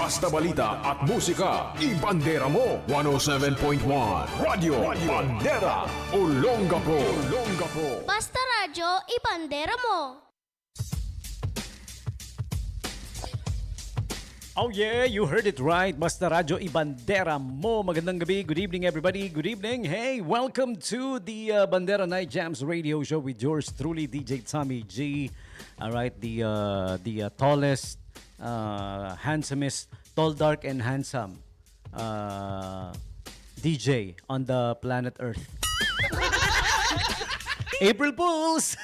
Basta balita at musika, ibandera mo. 107.1 Radio Bandera, Olongapo. Basta radyo, ibandera mo. Oh yeah, you heard it right. Basta Radyo Ibandera mo. Magandang gabi. Good evening everybody. Good evening. Hey, welcome to the Bandera Night Jams radio show with yours truly, DJ Tommy G. All right, the tallest, handsomest, tall, dark, and handsome DJ on the planet Earth. April Fools!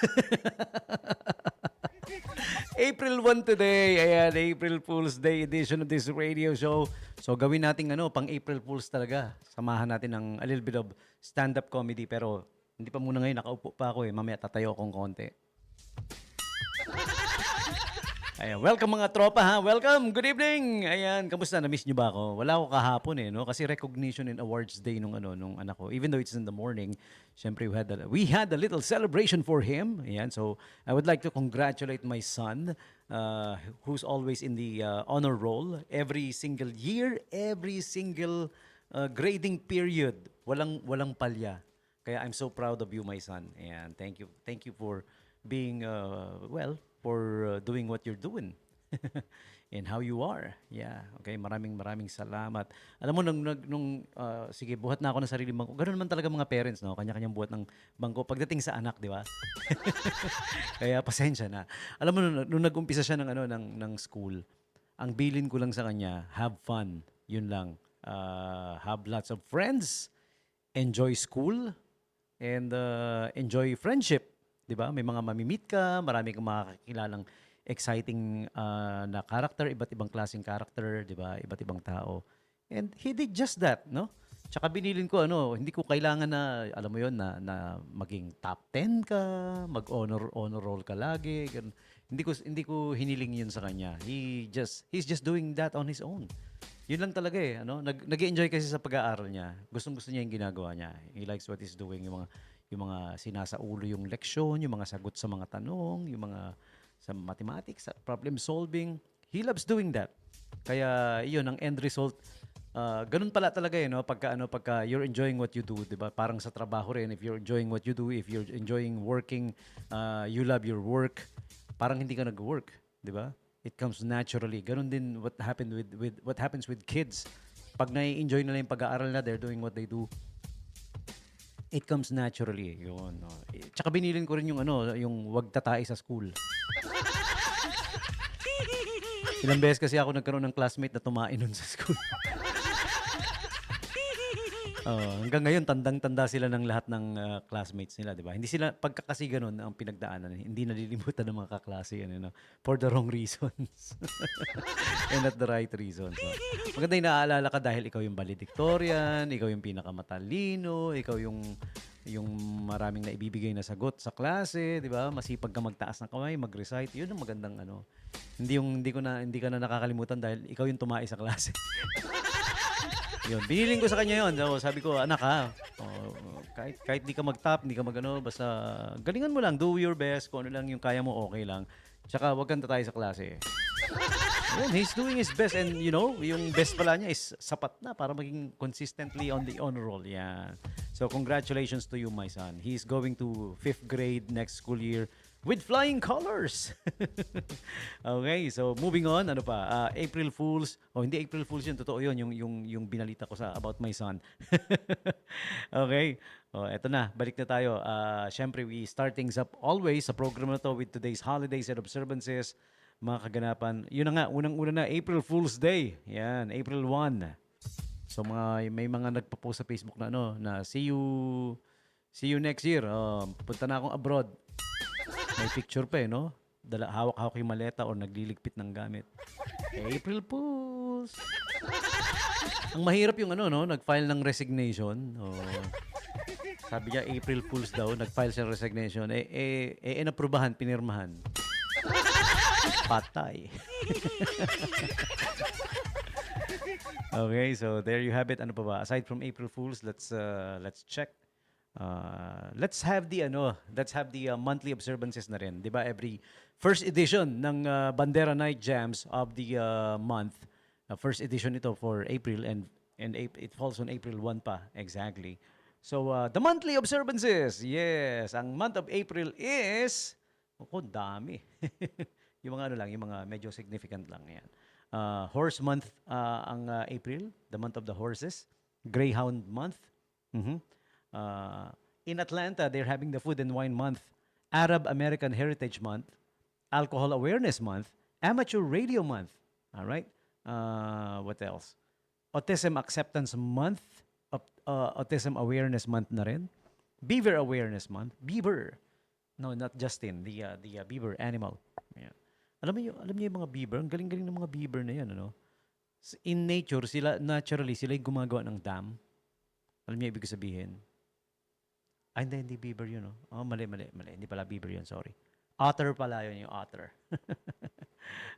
April 1 today. Ayan, April Fool's Day edition of this radio show. So gawin natin pang April Fools talaga. Samahan natin ng a little bit of stand-up comedy. Pero hindi pa muna ngayon, nakaupo pa ako Mamaya tatayo akong konti. Ayan, welcome mga tropa ha. Welcome, good evening. Ayan, kamusta? Na-miss nyo ba ako? Wala ako kahapon no? Kasi recognition and awards day nung anak ko. Even though it's in the morning, syempre we had a little celebration for him. Ayan, so I would like to congratulate my son who's always in the honor roll every single year, every single grading period. Walang palya. Kaya I'm so proud of you, my son. Ayan, thank you. Thank you for being for doing what you're doing and how you are. Yeah, okay, maraming salamat. Alam mo, sige, buhat na ako ng sarili bangko. Ganoon naman talaga mga parents, no? Kanya-kanyang buhat ng bangko pagdating sa anak, di ba? Kaya pasensya na. Alam mo, nung nag-umpisa siya ng school, ang bilin ko lang sa kanya, have fun. Yun lang. Have lots of friends, enjoy school, and enjoy friendship. Diba? May mga mamimit ka, marami kang makakakilalang exciting na character, iba't ibang klaseng character, diba? Iba't ibang tao. And he did just that, no? Tsaka binilin ko, hindi ko kailangan na, alam mo yon na maging top 10 ka, mag-honor roll ka lagi. Ganun. Hindi ko hiniling yun sa kanya. He's just doing that on his own. Yun lang talaga Nag-enjoy kasi sa pag-aaral niya. Gustong-gusto niya yung ginagawa niya. He likes what he's doing, yung mga sinasaulo yung leksyon, yung mga sagot sa mga tanong, yung mga sa mathematics, sa problem solving. He loves doing that. Kaya yun, ang end result, ganun pala talaga pagka you're enjoying what you do, di ba? Parang sa trabaho rin, if you're enjoying what you do, if you're enjoying working, you love your work, parang hindi ka nag-work, di ba? It comes naturally. Ganun din what happens with kids. Pag nai-enjoy nila yung pag-aaral na, they're doing what they do. It comes naturally. Yun. Tsaka binilin ko rin yung wag tatae sa school. Ilang beses kasi ako nagkaroon ng classmate na tumae nun sa school. Hanggang ngayon, tandang-tanda sila ng lahat ng classmates nila, di ba? Hindi sila, pagkakasi ganun ang pinagdaanan, hindi nalilimutan ng mga kaklase for the wrong reasons. And not the right reasons. So, maganda yung naaalala ka dahil ikaw yung valedictorian, ikaw yung pinakamatalino, ikaw yung maraming naibibigay na sagot sa klase, di ba? Masipag ka magtaas ng kamay, mag-recite. Yun ang magandang hindi ka na nakakalimutan dahil ikaw yung tumae sa klase. Yun, biniling ko sa kanya yun. So, sabi ko, anak kahit di ka mag-top, di ka basta galingan mo lang, do your best, kung ano lang yung kaya mo, okay lang. Tsaka wag kang tatay sa klase. Yun, he's doing his best and yung best pala niya is sapat na para maging consistently on the honor roll. Yan. So, congratulations to you, my son. He's going to 5th grade next school year with flying colors. Okay, so moving on, April Fools. Hindi April Fools yun, totoo yun, yung binalita ko about my son. Okay, eto na, balik na tayo. Syempre, we start things up always sa program na to with today's holidays and observances, mga kaganapan. Yun na nga, unang-una na, April Fool's Day. Yan, April 1. So, may mga nagpo-post sa Facebook na see you next year. Punta na akong abroad. May picture pa hawak-hawak yung maleta o nagliligpit ng gamit. April Fools! Ang mahirap yung nag-file ng resignation. Sabi niya, April Fools daw, nag-file siya ng resignation. Inaprubahan, pinirmahan. Patay. Okay, so there you have it. Ano pa ba? Aside from April Fools, let's check. Let's have the monthly observances na rin. 'Di ba? Every first edition ng Bandera Night Jams of the month, First edition ito for April and it falls on April 1 pa exactly. So the monthly observances. Yes, ang month of April is dami. Yung mga ano lang, yung mga medyo significant lang yan. Horse month ang April, the month of the horses. Greyhound month. Mhm. In Atlanta, they're having the Food and Wine Month, Arab American Heritage Month, Alcohol Awareness Month, Amateur Radio Month. All right? What else? Autism Acceptance Month, Autism Awareness Month na rin. Beaver Awareness Month. Beaver. No, not Justin. The beaver animal. Ayan. Alam niyo yung mga beaver? Ang galing-galing ng mga beaver na yan, ano? In nature, naturally, sila yung gumagawa ng dam. Alam niyo ibig sabihin? Hindi beaver yun, no? Oh, mali. Hindi pala beaver yun, sorry. Otter pala yun, yung otter.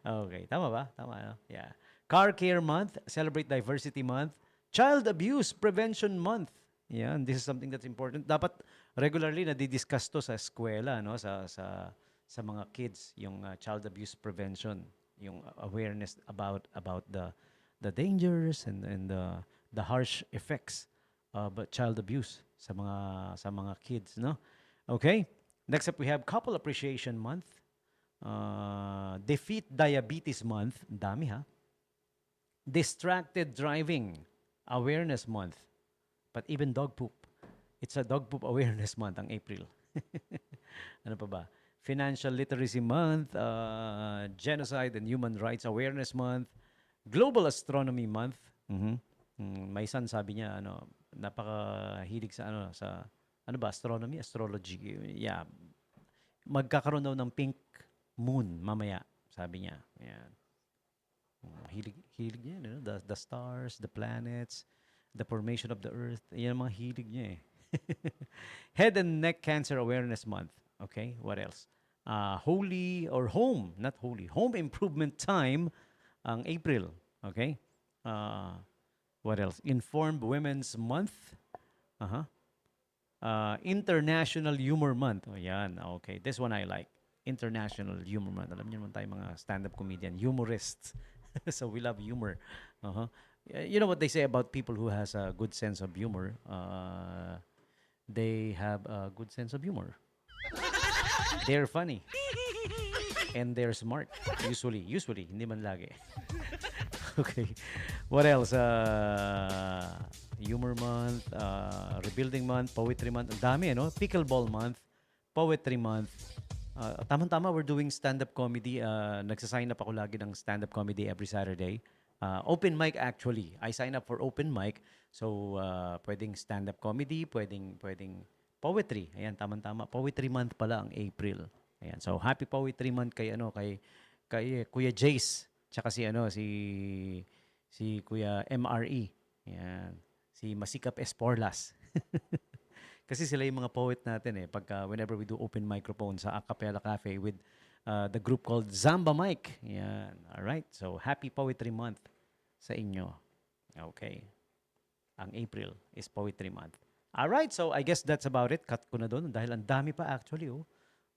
Okay, tama ba? Tama, no? Yeah. Car Care Month, Celebrate Diversity Month, Child Abuse Prevention Month. Yan, this is something that's important. Dapat regularly nadidiscuss to sa eskwela, no? Sa mga kids, yung child abuse prevention, yung awareness about the dangers and the harsh effects of child abuse sa mga kids, no? Okay? Next up we have Couple Appreciation Month, Defeat Diabetes Month, ang dami ha. Distracted Driving Awareness Month. But even dog poop. It's a dog poop awareness month ang April. Ano pa ba? Financial Literacy Month, Genocide and Human Rights Awareness Month, Global Astronomy Month. My son sabi niya napakahilig sa astronomy, astrology. Yeah. Magkakaroon daw ng pink moon mamaya, sabi niya. Ayan. Hilig niya, the stars, the planets, the formation of the earth. Yan ang mga hilig niya eh. Head and Neck Cancer Awareness Month. Okay, what else? Home Improvement Time ang April. Okay? What else? Informed Women's Month. International Humor Month. Oh, yan. Okay, this one I like. International Humor Month. Alam niyo naman tayo mga stand-up comedian, humorists. So we love humor. You know what they say about people who has a good sense of humor? They have a good sense of humor. They're funny. And they're smart. Usually. Hindi man lagi. Okay. What else? Humor Month, Rebuilding Month, Poetry Month. Ang dami, no? Pickleball Month, Poetry Month. Tama-tama, we're doing stand-up comedy. Nagsasign up ako lagi ng stand-up comedy every Saturday. Open mic actually. I sign up for open mic. So, pwedeng stand-up comedy, pwedeng poetry. Ayan, tama-tama. Poetry month pala ang April. Ayan. So, happy Poetry Month kay Kuya Jace, tsaka si Kuya MRE. Ayan. Si Masikap Esporlas. Kasi sila yung mga poet natin whenever we do open microphone sa Acapella Cafe with the group called Zamba Mike. Ayan. All right. So, happy Poetry Month sa inyo. Okay. Ang April is Poetry Month. Alright, so I guess that's about it. Cut ko na doon dahil ang dami pa actually. Ang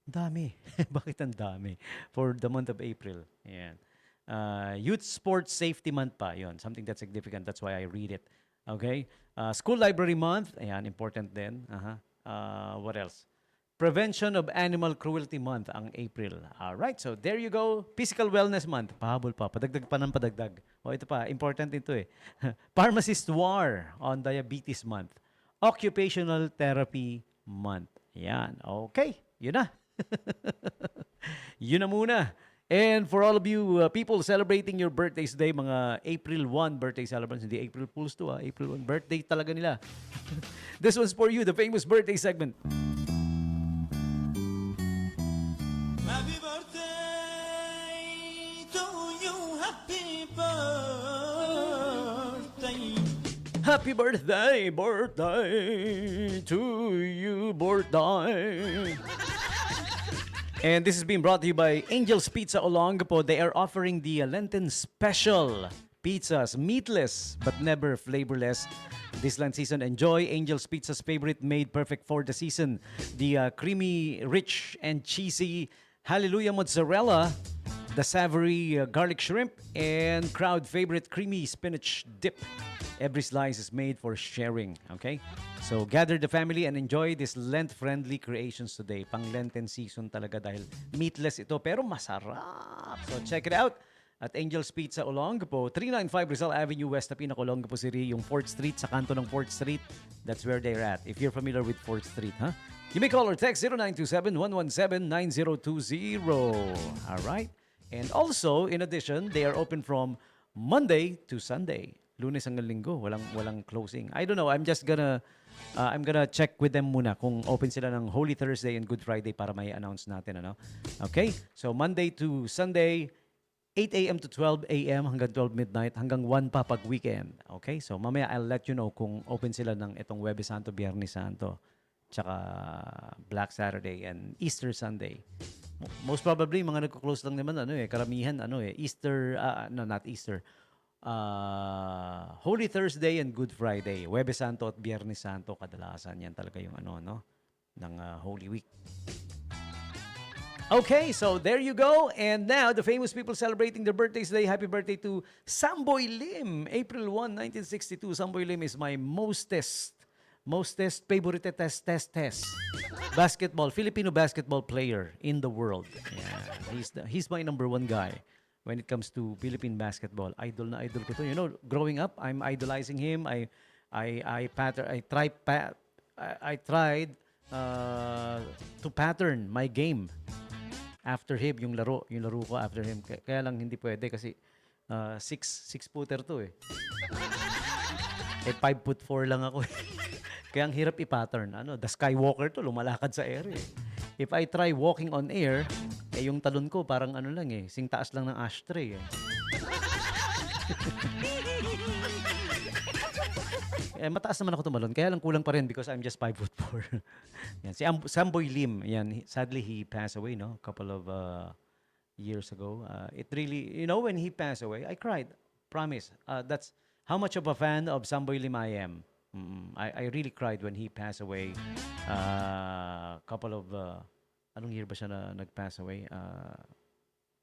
dami. Bakit ang dami? For the month of April. Ayan. Youth Sports Safety Month pa. Yun, something that's significant. That's why I read it. Okay? School Library Month. Ayan, important din. What else? Prevention of Animal Cruelty Month ang April. Alright, so there you go. Physical Wellness Month. Pahabol pa. Padagdag pa ng padagdag. Ito pa. Important ito Pharmacist War on Diabetes Month. Occupational Therapy Month. Yan. Okay. Yun na. Yun na muna. And for all of you people celebrating your birthdays today, mga April 1 birthday celebrants, hindi April Fools to April 1 birthday talaga nila. This one's for you, the famous birthday segment. Happy birthday to you, happy birthday. Happy birthday to you, birthday. And this is being brought to you by Angel's Pizza Olongapo. They are offering the Lenten Special pizzas, meatless but never flavorless. This Lent season, enjoy Angel's Pizza's favorite made perfect for the season. The creamy, rich, and cheesy Hallelujah Mozzarella the savory garlic shrimp, and crowd favorite creamy spinach dip. Every slice is made for sharing, okay? So gather the family and enjoy this Lent-friendly creations today. Pang-Lenten season talaga dahil meatless ito pero masarap. So check it out at Angel's Pizza Olongapo, 395 Rizal Avenue West, na pinaka-Olongapo City, yung 4th Street, sa kanto ng 4th Street. That's where they're at. If you're familiar with 4th Street, huh? You may call or text 0927-117-9020. All right? And also, in addition, they are open from Monday to Sunday. Lunes hanggang Linggo, walang closing. I don't know, I'm gonna check with them muna kung open sila ng Holy Thursday and Good Friday para may announce natin, ano? Okay? So Monday to Sunday, 8 a.m. to 12 a.m. hanggang 12 midnight, hanggang 1 pa pag weekend. Okay? So mamaya I'll let you know kung open sila ng itong Huwebes Santo, Biyernes Santo, tsaka Black Saturday and Easter Sunday. Most probably, mga nagko-close lang naman, karamihan, Easter, no, not Easter, Holy Thursday and Good Friday. Huwebes Santo at Biyernes Santo, kadalasan yan talaga yung ng Holy Week. Okay, so there you go. And now, the famous people celebrating their birthdays today. Happy birthday to Samboy Lim. April 1, 1962. Samboy Lim is my mostest favorite basketball, Filipino basketball player in the world. Yeah, he's my number one guy when it comes to Philippine basketball. Idol na idol ko to. You know, growing up, I'm idolizing him. I tried to pattern my game after him, yung laro ko after him. Kaya lang hindi pwede kasi 6-footer to eh. 5'4" lang ako eh. Kaya ang hirap i-pattern. The Skywalker to, lumalakad sa air eh. If I try walking on air, yung talon ko parang lang eh, sing taas lang ng ashtray eh. Mataas naman ako tumalon, kaya lang kulang pa rin because I'm just 5'4". Yan, si Samboy Lim, yan, sadly he passed away, no? A couple of years ago. It really, when he passed away, I cried. Promise. That's how much of a fan of Samboy Lim I am. I really cried when he passed away. Couple of anong year ba siya na nag-pass away?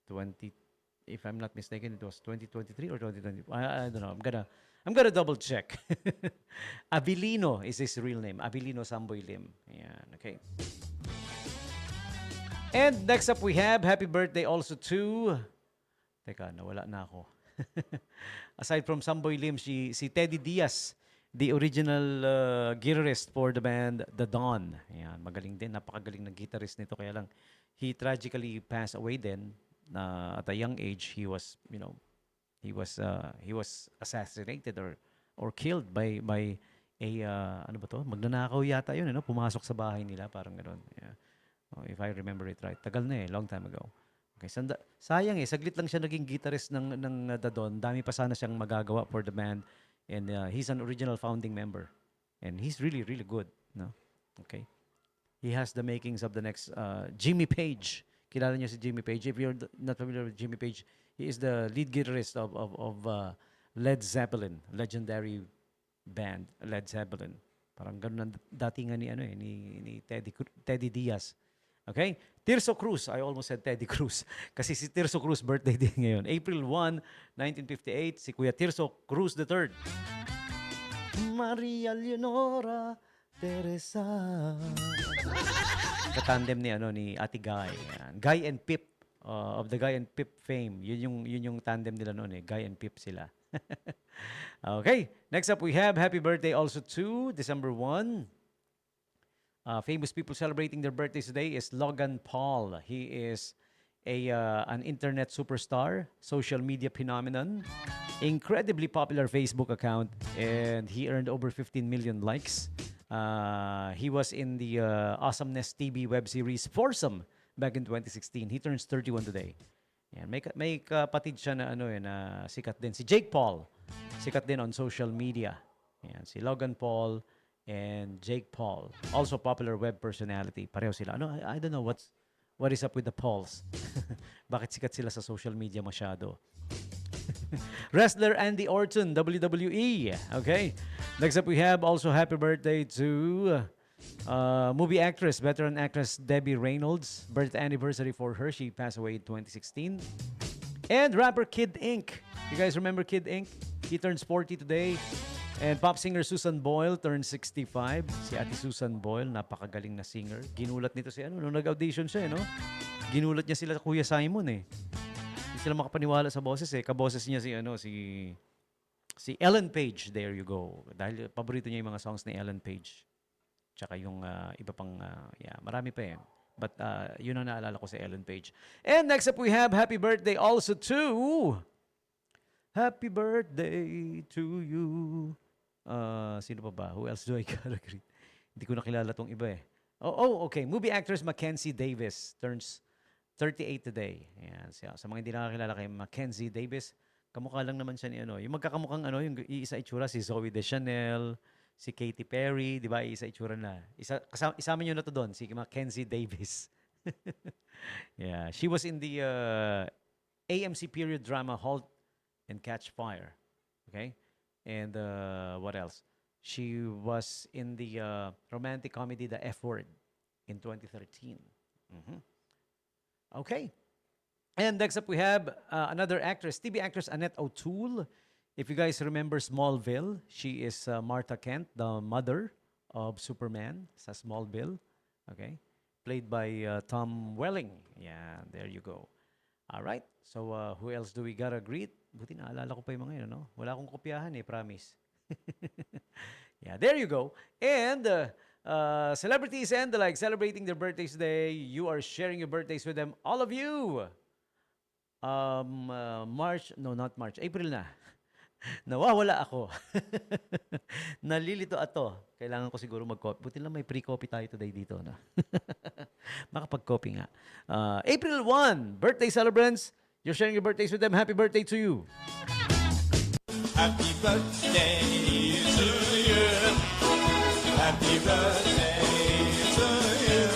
20, if I'm not mistaken, it was 2023 or 2020. I don't know. I'm gonna double check. Abilino is his real name. Abilino Samboy Lim. Ayan, okay. And next up we have happy birthday also to... Teka, nawala na ako. Aside from Samboy Lim, si Teddy Diaz, the original guitarist for the band The Dawn. Ayan, magaling din. Napakagaling na guitarist nito. Kaya lang, he tragically passed away then. At a young age, he was, he was assassinated or killed by a ano ba to? Magnanakaw yata yun, pumasok sa bahay nila, parang ganoon. Yeah. If I remember it right. Tagal na long time ago. Okay, sayang saglit lang siya naging guitarist ng The Dawn. Dami pa sana siyang magagawa for the band, and he's an original founding member. And he's really really good, no? Okay. He has the makings of the next Jimmy Page. Kilala niyo si Jimmy Page. If you're not familiar with Jimmy Page, he is the lead guitarist of Led Zeppelin, legendary band Led Zeppelin. Parang ganun ang datingan ni Teddy Diaz. Okay? Tirso Cruz. I almost said Teddy Cruz. Kasi si Tirso Cruz birthday din ngayon. April 1, 1958, si Kuya Tirso Cruz III. Maria Leonora Teresa. Katandem ni Ate Guy. Guy and Pip. Of the Guy and Pip fame. Yun yung tandem nila noon eh. Guy and Pip sila. Okay. Next up we have happy birthday also to December 1. Famous people celebrating their birthdays today is Logan Paul. He is an internet superstar, social media phenomenon, incredibly popular Facebook account, and he earned over 15 million likes. He was in the Awesomeness TV web series Foursome back in 2016. He turns 31 today. Yan, may kapatid siya na na sikat din. Si Jake Paul. Sikat din on social media. Yan, si Logan Paul and Jake Paul. Also popular web personality. Pareho sila. I don't know what is up with the Pauls. Bakit sikat sila sa social media masyado? Wrestler Andy Orton, WWE. Okay. Next up we have also happy birthday to movie actress, veteran actress Debbie Reynolds. Birth anniversary for her. She passed away in 2016. And rapper Kid Ink. You guys remember Kid Ink? He turns 40 today. And pop singer Susan Boyle turns 65. Si Ate Susan Boyle, napakagaling na singer. Ginulat nito si nung nag-audition siya, no? Ginulat niya sila Kuya Simon, eh. Hindi sila makapaniwala sa boses, eh. Kaboses niya si Ellen Page. There you go. Dahil paborito niya yung mga songs ni Ellen Page. Tsaka yung iba pang, marami pa, eh. But yun ang naalala ko sa Ellen Page. And next up we have happy birthday also to... Happy birthday to you. Sino pa ba? Who else do I gotta greet? Hindi ko nakilala tong iba, eh. Okay. Movie actress Mackenzie Davis turns 38 today. Ayan. Sa mga hindi nakakilala kay Mackenzie Davis, kamukha lang naman siya ni yung magkakamukhang yung iisa itsura, si Zoe Deschanel, si Katy Perry, di ba? Iisa itsura na. Isama nyo na to doon, si Mackenzie Davis. Yeah. She was in the AMC period drama Halt and Catch Fire. Okay? And what else? She was in the romantic comedy The F Word in 2013. Okay. And next up we have another actress, TV actress Annette O'Toole. If you guys remember Smallville, she is Martha Kent, the mother of Superman sa Smallville. Okay? Played by Tom Welling. Yeah, there you go. All right. So who else do we gotta greet? Buti naalala ko pa yung mga yun, no? Wala akong kopyahan, promise. Yeah, there you go. And celebrities and the like celebrating their birthdays today. You are sharing your birthdays with them. All of you. April na. Nawawala ako. Nalilito ato. Kailangan ko siguro mag-copy. Buti lang may pre-copy tayo today dito, no? Makapag-copy nga. April 1, birthday celebrants. You're sharing your birthdays with them. Happy birthday to you. Happy birthday to you. Happy birthday to you.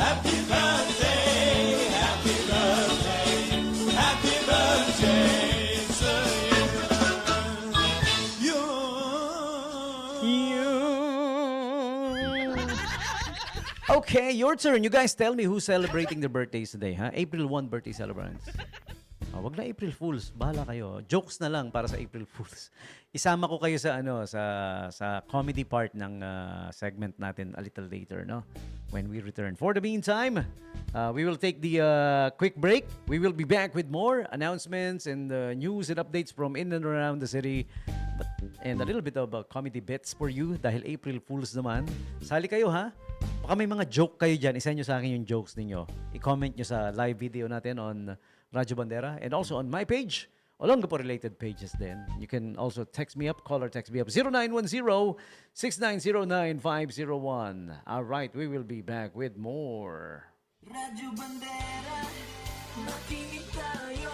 Happy birthday, happy birthday, happy birthday to you. Okay, your turn. You guys tell me who's celebrating their birthdays today, ha? April 1 birthday celebrants. Wag na April Fools. Bahala kayo. Jokes na lang para sa April Fools. Isama ko kayo sa sa comedy part ng segment natin a little later, no? When we return. For the meantime, we will take the quick break. We will be back with more announcements and news and updates from in and around the city. And a little bit of comedy bits for you dahil April Fools naman. Sali kayo, ha? Baka may mga joke kayo dyan. Isa nyo sa akin yung jokes ninyo. I-comment nyo sa live video natin on Radyo Bandera and also on my page. Olongapo related pages then. You can also text me up, call or text me up. 0910-6909-501. All right, we will be back with more. Radyo Bandera, makinig tayo.